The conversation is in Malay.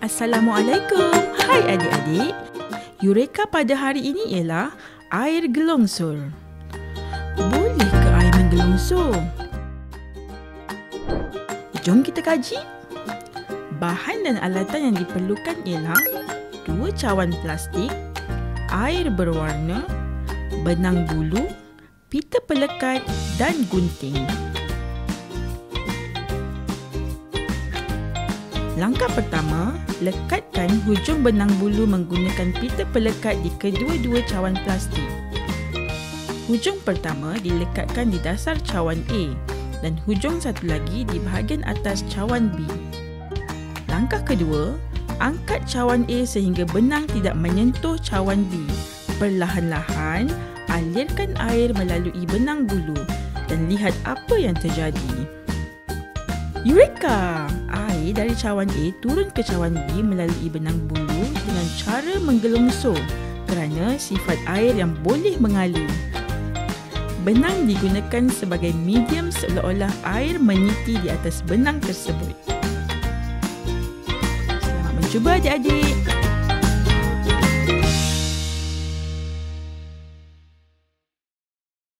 Assalamualaikum. Hai adik-adik. Eureka pada hari ini ialah air gelongsor. Boleh ke air menggelongsor? Jom kita kaji. Bahan dan alatan yang diperlukan ialah 2 cawan plastik, air berwarna, benang bulu, pita pelekat dan gunting. Langkah pertama, lekatkan hujung benang bulu menggunakan pita pelekat di kedua-dua cawan plastik. Hujung pertama dilekatkan di dasar cawan A dan hujung satu lagi di bahagian atas cawan B. Langkah kedua, angkat cawan A sehingga benang tidak menyentuh cawan B. Perlahan-lahan, alirkan air melalui benang bulu dan lihat apa yang terjadi. Eureka! Air dari cawan A turun ke cawan B melalui benang bulu dengan cara menggelongsor kerana sifat air yang boleh mengalir. Benang digunakan sebagai medium seolah-olah air meniti di atas benang tersebut. Selamat mencuba adik-adik!